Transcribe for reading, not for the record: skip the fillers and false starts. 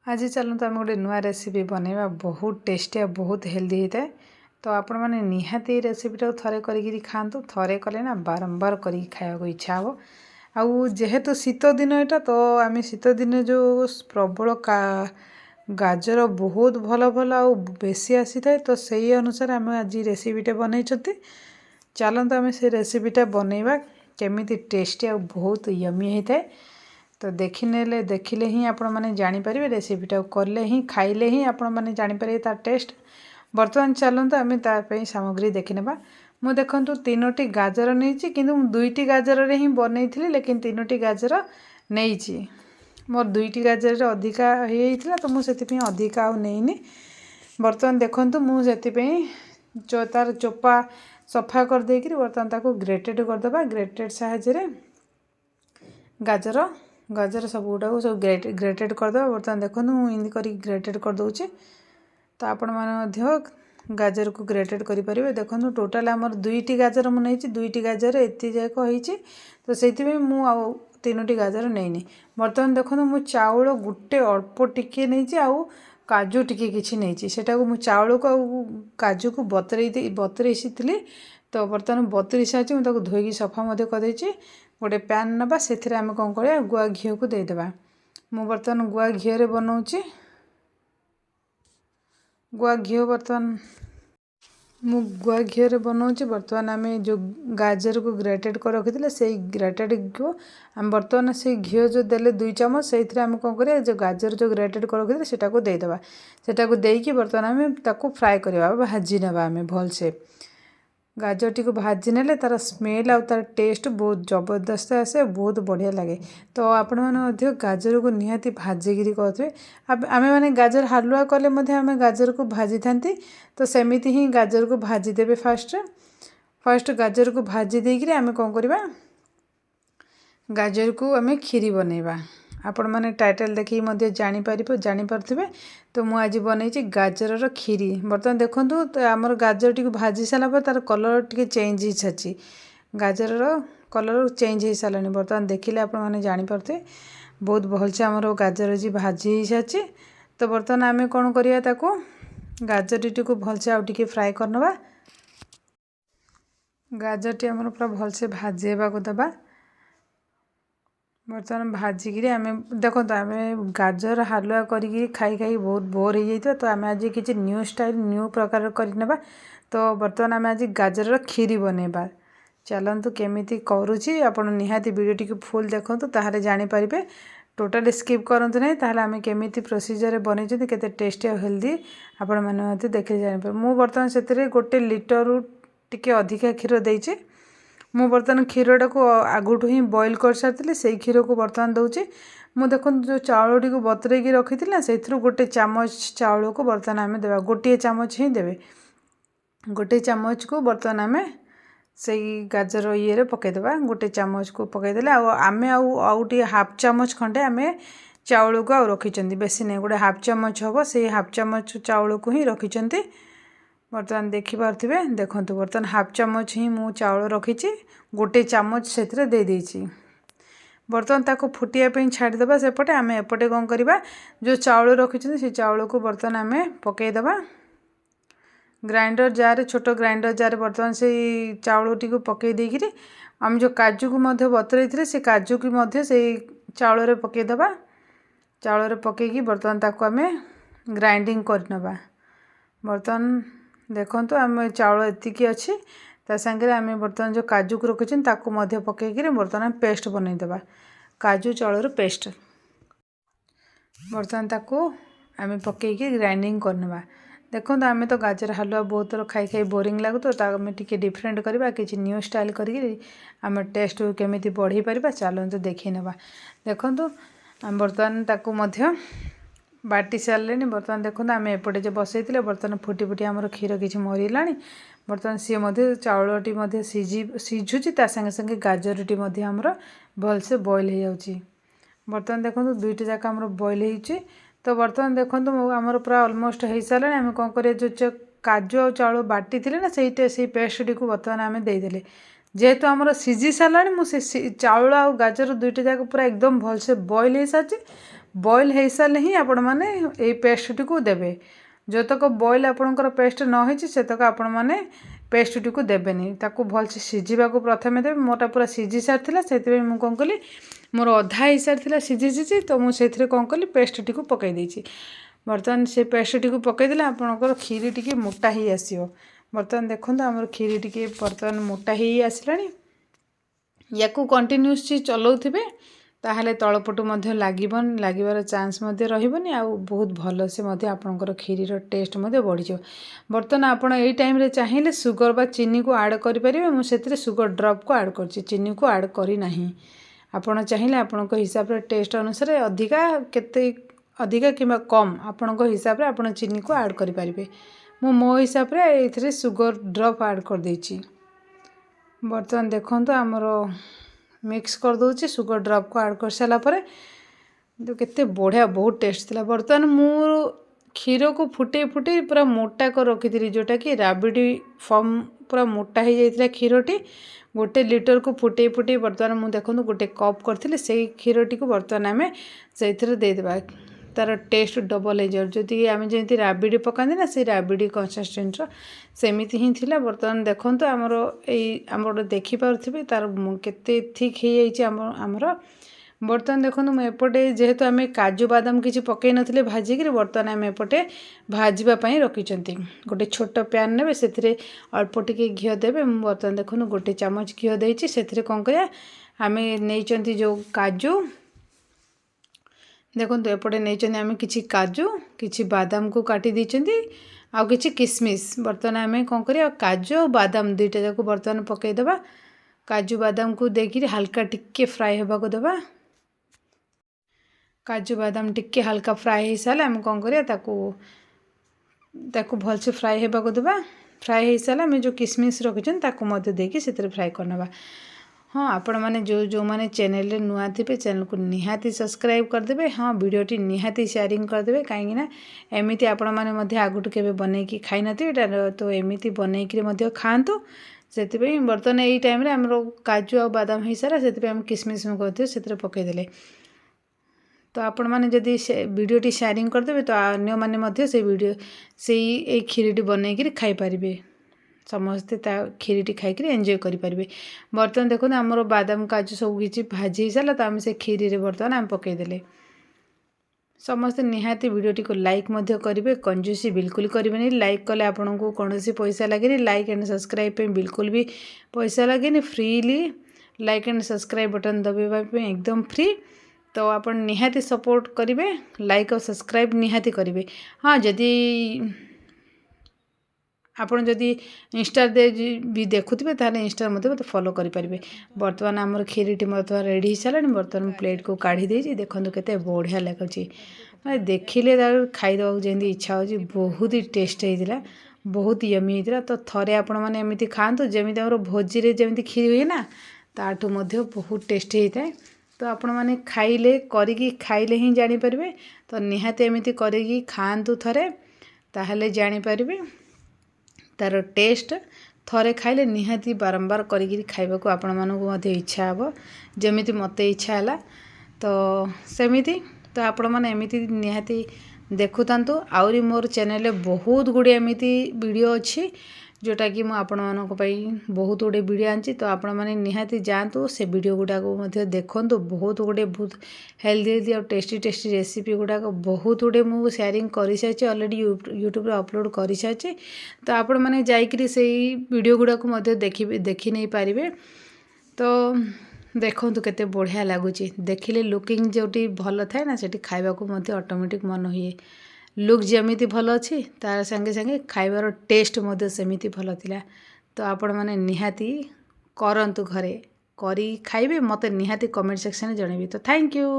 आज चलते आम गोटे नुआ रेसिपी बनैबा बहुत टेस्टी और बहुत हेल्दी होता है। तो आपण मैंने निहाती रेसिपीटा थे कर खातु थे कले ना बारंबार कर खाया इच्छा हो। आउ जेहेतु शीत दिन यहाँ तो आम शीत दिन जो प्रबल गाजर बहुत भल भल आ बेसी आसी थाए तो सही अनुसार आम आज रेसिपीटा बनई। चलते आम से रेसिपीटा बनैबा केमी टेस्टी आ बहुत यमी होता है। तो देखिले ही आपण मैंने जानीपर रेसिपीटा कले ही खाइले ही आपण मैंने जानीपर तार टेस्ट। बर्तमान चलते आम तापाई सामग्री देखने। मु देखु 3टी गाजर नहीं कि 2टी गाजर रे ही बनई थी लेकिन 3टी गाजर नहीं मोर 2टी गाजर अधिका होता तो मुझे अधिका आउ नहीं। बर्तमान देखु मुझे जो तार चोपा सफा कर देकी बर्तमान ताको ग्रेटेड करदे। ग्रेटेड साहाय्य गाजर सब गुटाक सब ग्रेटेड करदे। बर्तमान देखो मुझे कर ग्रेटेड करदे। तो आपण मैंने गाजर को ग्रेटेड करें। देखो टोटाल आमर 2टी गाजर मुझे 2टी गाजर एति जाक होती तो से 3टी गाजर नहीं। बर्तमान देखो मु चाउल गोटे अल्प टिके नहीं आउ काजू टिके किसी नहीं सेटा को चाउल को काजू को बतरे थी। तो बर्तमान बतरी सारी मुझे धोईकी सफा करदे। गोटे पैन नवा से आम कौन कर गुआ घी को देदेबा। मु बर्तमान गुआ घी बनाऊँगी। गुआ घी बर्तमान मु गुआ घी बनाऊँगी। बर्तमान आम जो गाजर को ग्रेटेड कर रखी से ग्रेटेड को आम बर्तमान से घी जो देले 2 चम्मच से आम कौन कर जो गाजर जो ग्रेटेड कर रखी सेटा को देदेबा। सेटा को देकी बर्तमान आम ताको फ्राए करवा भाजी नेबा आम भलसे। गाजर टी को भाजी नेले तार स्मेल आ तार टेस्ट बहुत जबरदस्त आसे बहुत बढ़िया लगे। तो आपण मैंने गाजर को निहाती भाजिकी करेंगे। आम मैंने गाजर हालुआ कले आम गाजर को भाजी था तो सेमिति ही गाजर को भाजी देवे। फर्स्ट गाजर को भाजी देकी आम कौन करवा गाजर को आम खीरी बनैबा। आपण मैंने टाइटल देखी जानीपारे। तो मुझे आज बनई गाजर खीरी। बर्तमान देखो तो आमर गाजर टी भाजी सारापर तार कलर टी चेंज हो सारी गाजर कलर चेंज हो सारे। बर्तमान देखिले आपण मैंने जानीपारे बहुत भलसे आमर गाजर जी भाजी हो सारी। तो बर्तमान आम कौन करिया ताको गाजर टी को भलसे आउ टिके फ्राए करनवा। गाजर टी आमर पूरा भलसे भाजी को देबा। बर्तमान भाजिकी आम देखो आम गाजर हालुआ करी खाई खाई बहुत बोर हो जाता तो आम आज किसी न्यू स्टाइल न्यू प्रकार करने। तो बर्तमान आम आज गाजर खीरी बनैबा। चलतु केमिति करुँची आपण निहाती वीडियो टी फुल देखो ताहले जानीपारे। टोटाली स्किप करंतु नहीं ताहले आम केमिति प्रोसीजर बनई केते टेस्टी और हेल्दी आपण मैंने देखिए जानीपारे। मु बर्तमान से गोटे लीटर टिके अधिका क्षीर देइचे। मु बर्तमान क्षीरटा को आगुठू ही बॉईल कर सारी से क्षीर को बर्तमान दूचे। मु देखो जो चाउल टी को बतरेकी रखी थी से गोटे चामच चाउल को बर्तमान आम देवा। गोटे चामच ही देवे। गोटे चामच को बर्तमान आम से गाजर ये पकईदेवा। गोटे चामच को पकईदे आम आउटे हाफ चामच खंडे आम चाउल को रखी बेसी नहीं गोटे हाफ चामच हम से हाफ चामच चाउल को ही रखी। बर्तमान देखिपे देखो बर्तमान हाफ चामच ही मु चाउल रखी गोटे चामच से दे। बर्तमान ताको फुटिया छाड़देबा सेपटे आम एपटे कौन करवा जो चाउल रखी से चाउल को बर्तमान आम पकईदेबा। ग्राइंडर जार छोट ग्राइंडर जार बर्तमान से चाउल टी को पकई देकी आम जो काजू को बतरई थे से काजू की से चाउल पकईदेबा। चाउल पकईकी बर्तमान ताको आम ग्राइंडिंग करनबा। बर्तमान देखो आम चाउल एतिकी अच्छी सागे आम बर्तमान जो काजू को रखी पकईकी बर्तमान पेस्ट बनईदेबा। काजू चाउल पेस्ट बर्तमान ताको आम पकईकी ग्राइंडिंग करनबा। देखो आम तो गाजर हालुआ बहुत थर खाई खाई बोरिंग लगू तो आम टे डिफरेंट करवा किसी न्यू स्टाइल करी आम टेस्ट केमी बढ़ई पार। चलते देखी नेबा। देखो आम बर्तमान ताको बाटी सारे। बर्तमान देखो आम एपटे जो बसई बर्तमान फुटी फुटी आमर क्षीर किसी मरला। बर्तमान सी चाउल टी सीझुची सागे सागे गाजर टी आमर भलसे बॉईल हो जाऊँगी। बर्तमान देखो 2टी जाक आमर बॉईल हो। तो बर्तमान देखो आमर पूरा ऑलमोस्ट हो सारे। आम कौन कर जो काजू और चाउल बाटी थी ना से पेस्ट टी को बर्तमान आम देदेले। जेहेतु आमर सीझी सारा मुझे चाउल आ गाजर 2टी जाक पूरा एकदम भलसे बॉईल हो सारी। बॉयल हो सारे ही आपण मैंने ये पेस्ट टी देवे जो तक बॉयल आपणकर पेस्ट न होती से तक आपण मैंने पेस्ट टी देवेनि ताकू भलसे सीझा प्रथम देवे मोटा पूरा सीझी सारी से मुझे कौन कली मोर अधा ही सारी सीझी तो मुझे कौन कली पेस्ट टी पकई देती बर्तमान से पेस्ट टी पकईदे आपणकर खीरी टी मोटा ही आसो बर्तमान देखो आमर खीरी टी बर्तमान मोटा ही आसला या कंटिन्यूस चलाउे ताहले तलपटू लागिबार चांस रही आ बहुत भल से आपणकर खीरीर टेस्ट बढ़ी जाओ बर्तमान आपड़ यही टाइम रे चाहिए सुगर बा चीनी को ऐड करेंगे मुझे सुगर ड्रप को ऐड कर चीनी को ऐड करना आपड़ चाहिए आपण हिसाब से टेस्ट अनुसार अधिका केते अधिका कि कम आपण हिसाब से आप चीनी को ऐड करेंगे मो हिसाब से ये सुगर ड्रप ऐड कर देछि बर्तमान देखो आमर मिक्स कर दूची सुगर ड्रप को ऐड कर सारापर तो केते बढ़िया बहुत टेस्ट थिला बर्तमान मु क्षीर को फुटे फुटे पूरा मोटा कर रखी थी जोटा कि राबिडी फॉर्म पूरा मोटा हो जाता क्षीरटी 1 लीटर को फुटे फुटे बर्तमान मुझे देखो 1 कप करी से क्षीरटी को बर्तमान आम से देदेबा तार टेस्ट डबल हो जाए जदि आम जमी राबिडी पकाते ना से राबिडी कंसिस्टेंस सेमती ही थिला बर्तमान देखो आमर आमर देखिपे तार केते थिक हो आमर बर्तमान देखो मुझे जेहेतु आम काजू बादाम किसी पकई नथिले भाजिक बर्तमान आम एपटे भाजवाई रखिंट गोटे छोट पैन ने से अल्प टिके घी देवे बर्तमान देखो 1 चामच घी देती से कौन कर आम नहीं जो काजू देखो एपटे नहीं आम कि काजू कि बादाम को काटी देती आउ कि किसमिश बर्तमान आम कौन कर काजू और बादाम दुईटा जाक बर्तमान पकईदे काजू बादाम को देकर हाल्का टिके फ्राए होगा देवा काजू बादाम टिके हाल्का फ्राए हो सारे आम कौन कर भलसे फ्राए होगा देवा फ्राए हो सारे आम जो किसमिश रखिछन देकी से फ्राए करना हाँ आपण मैंने जो मैंने चैनल रे नुआ थे चैनल को निहाती सब्सक्राइब करदे हाँ वीडियोटी निहाती शेयरिंग करदे कहीं एमती आपण मैंने आगुट के बनईकी खाई नथिबे तो एमती बनईकी खातु से बर्तमान यही टाइम रे हमरो काजू और बादाम हो सारा से आम किसमिश से पकईदे तो आपण मैंने जदि वीडियोटी शेयरिंग करदे तो अन्य मैंने से वीडियो से खीरीटी बनईकी खाई पारिबे समस्ते खीरीटी खाई एंजॉय करेंगे बर्तमान देखो आमर बादाम काजू सब किसी भाजी सारा तो आम से खीरी रे बर्तमान आम पकईदे समस्ते निहाती वीडियोटी को लाइक करेंगे कंजूसी बिल्कुल करेंगे लाइक कले आपन को कौन पैसा लगे लाइक एंड सब्सक्राइब पे बिल्कुल भी पैसा लगे freely like and subscribe button दबाइबा एकदम फ्री तो आप निहाती सपोर्ट करेंगे लाइक और सब्सक्राइब निहाती करेंगे हाँ जदि आपड़ जदि इंस्टा भी देखुए ताहले इंस्टा मत फॉलो करेंगे बर्तमान आमर खीरीटी बर्तमान रेडी सारा बर्तमान प्लेट को काढ़ी देती देखो केते बढ़िया लगुच मैं देखिले खाईदेवा जमी इच्छा हो बहुत ही टेस्ट होता बहुत यमी होता तो थरे आपण मैंने एमती खातु जमी भोजी रे जमी खीरी हुए ना ताठू बहुत टेस्टी होता है तो आपण मैंने खाइले करिकी खाइले ही जानीपारे तो निहाती एमती करिकी खातु थरे ताहले जानीपारे तार टेस्ट थरे खाइले निहाती बारंबार करिकी खाइबा को आपण मानकु मध्ये इच्छा हे जमिति मते इच्छा है तो सेमिति तो आपण माने एमिति निहाती देखुतांतु आउरी मोर चैनल बहुत गुड़े एमिति वीडियो अच्छी जोटा कि आपण मानक बहुत गुड़े वीडियो आनी तो आपण माने निहाती जातु से वीडियो गुड़ाक देखु बहुत गुड़े बहुत हेल्दी और टेस्टी टेस्टी रेसिपी गुड़ाक बहुत गुड़े मुझे शेयरिंग कर सारी अलरेडी यूट्यूब अपलोड कर सारी तो आपण मैंने जाकरी से वीडियो गुड़ाक देखी नहीं पारे तो देखो केते बढ़िया लगुच देखिले लुकिंग जोटी भल थाए ना से खाइबा को ऑटोमेटिक मन हुए लुक जमीती भल अच्छी तार संगे संगे खाइबार टेस्ट सेमिति भल थिला तो आपण माने निहाती करंतु घरे करी खाइबे मते निहाती कमेंट सेक्शन में जणेबे तो थैंक यू।